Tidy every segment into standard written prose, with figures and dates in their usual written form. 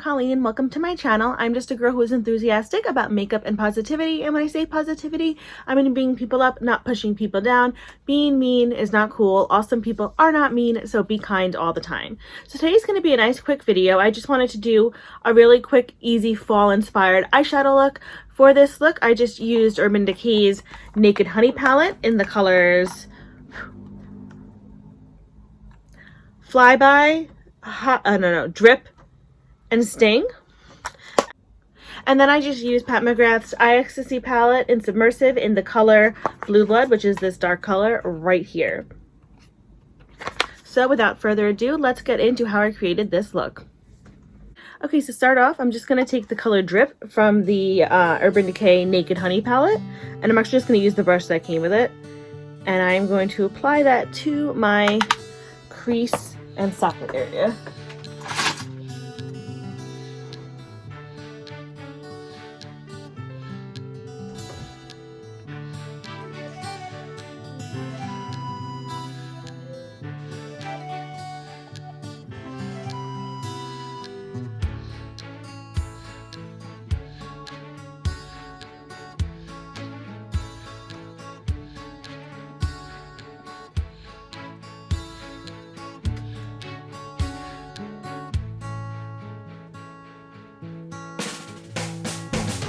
Colleen. Welcome to my channel. I'm just a girl who is enthusiastic about makeup and positivity, and when I say positivity, I mean being people up, not pushing people down. Being mean is not cool. Awesome people are not mean, so be kind all the time. So today's going to be a nice quick video. I just wanted to do a really quick, easy, fall-inspired eyeshadow look. For this look, I just used Urban Decay's Naked Honey palette in the colors Flyby, Drip, and Sting. And then I just used McGrath's Ecstasy palette in Subversive in the color Blue Blood, which is this dark color right here. So without further ado, let's get into how I created this look. Okay, so to start off, I'm just going to take the color Drip from the Urban Decay Naked Honey palette, and I'm actually just going to use the brush that came with it, and I'm going to apply that to my crease and socket area.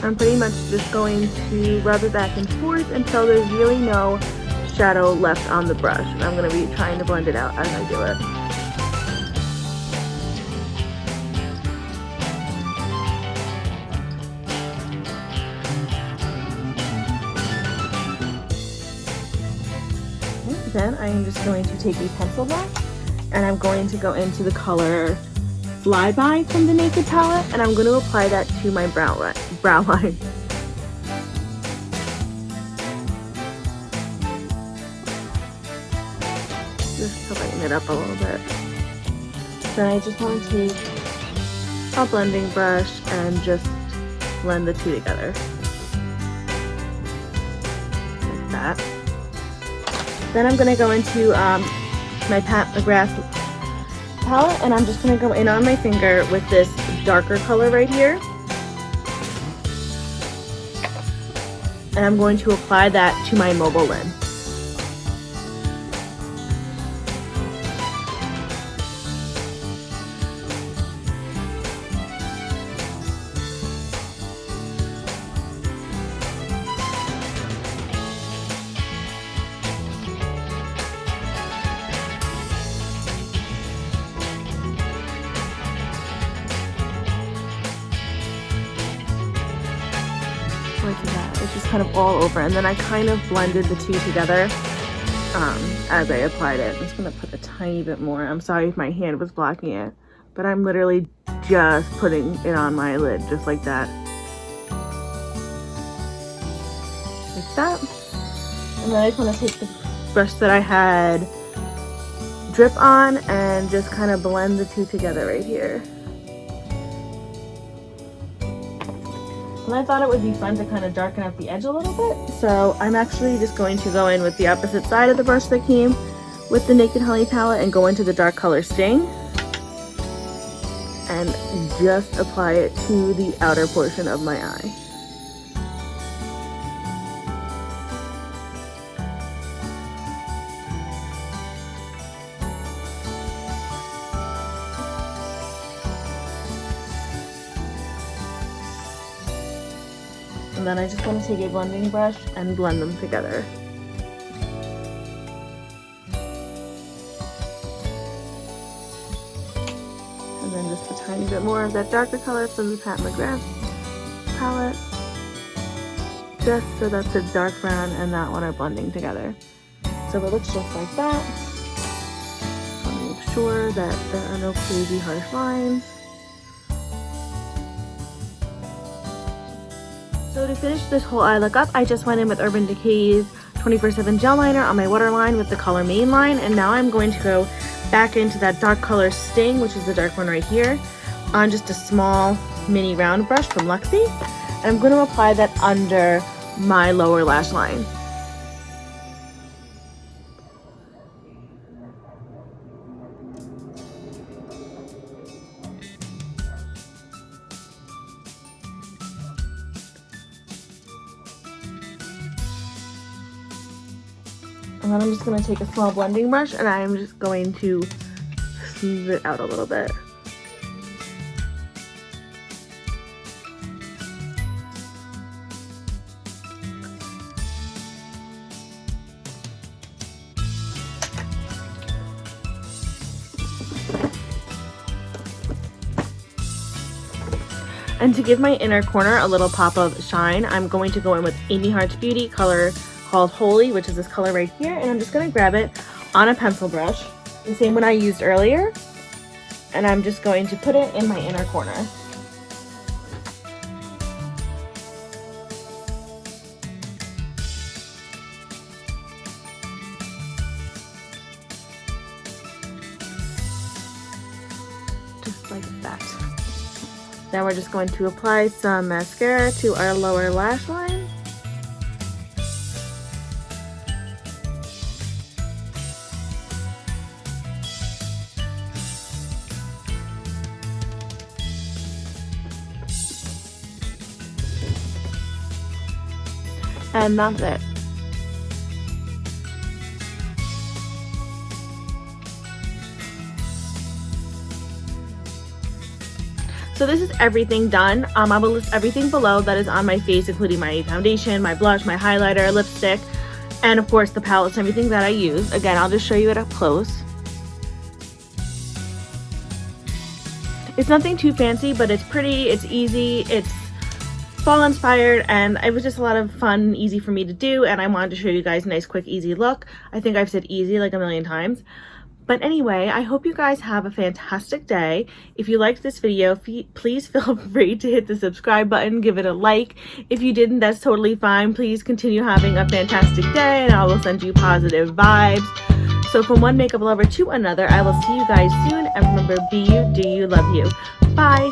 I'm pretty much just going to rub it back and forth until there's really no shadow left on the brush. And I'm going to be trying to blend it out as I do it. Then I am just going to take a pencil brush and I'm going to go into the color Flyby from the Naked palette, and I'm going to apply that to my brow line. Just to lighten it up a little bit. Then I just want to take a blending brush and just blend the two together. Like that. Then I'm going to go into my McGrath palette, and I'm just going to go in on my finger with this darker color right here, and I'm going to apply that to my mobile lid. Like that. It's just kind of all over, and then I kind of blended the two together as I applied it. I'm just gonna put a tiny bit more. I'm sorry if my hand was blocking it, but I'm literally just putting it on my lid just like that. Like that. And then I just want to take the brush that I had Drip on and just kind of blend the two together right here. And I thought it would be fun to kind of darken up the edge a little bit, so I'm actually just going to go in with the opposite side of the brush that came with the Naked Honey palette and go into the dark color Sting and just apply it to the outer portion of my eye. And then I just want to take a blending brush and blend them together. And then just a tiny bit more of that darker color from the McGrath palette. Just so that the dark brown and that one are blending together. So it looks just like that. I want to make sure that there are no crazy harsh lines. So to finish this whole eye look up, I just went in with Urban Decay's 24/7 gel liner on my waterline with the color Mainline, and now I'm going to go back into that dark color Sting, which is the dark one right here, on just a small mini round brush from Luxie, and I'm going to apply that under my lower lash line. And then I'm just going to take a small blending brush and I'm just going to smooth it out a little bit. And to give my inner corner a little pop of shine, I'm going to go in with Amy Hart's Beauty color called Holy, which is this color right here. And I'm just going to grab it on a pencil brush, the same one I used earlier. And I'm just going to put it in my inner corner. Just like that. Now we're just going to apply some mascara to our lower lash line. And that's it. So this is everything done. I will list everything below that is on my face, including my foundation, my blush, my highlighter, lipstick, and of course the palettes and everything that I use. Again, I'll just show you it up close. It's nothing too fancy, but it's pretty, it's easy, it's fall inspired, and it was just a lot of fun and easy for me to do, and I wanted to show you guys a nice, quick, easy look. I think I've said easy like a million times. But anyway, I hope you guys have a fantastic day. If you liked this video, please feel free to hit the subscribe button, give it a like. If you didn't, that's totally fine. Please continue having a fantastic day, and I will send you positive vibes. So from one makeup lover to another, I will see you guys soon. And remember, be you, do you, love you. Bye.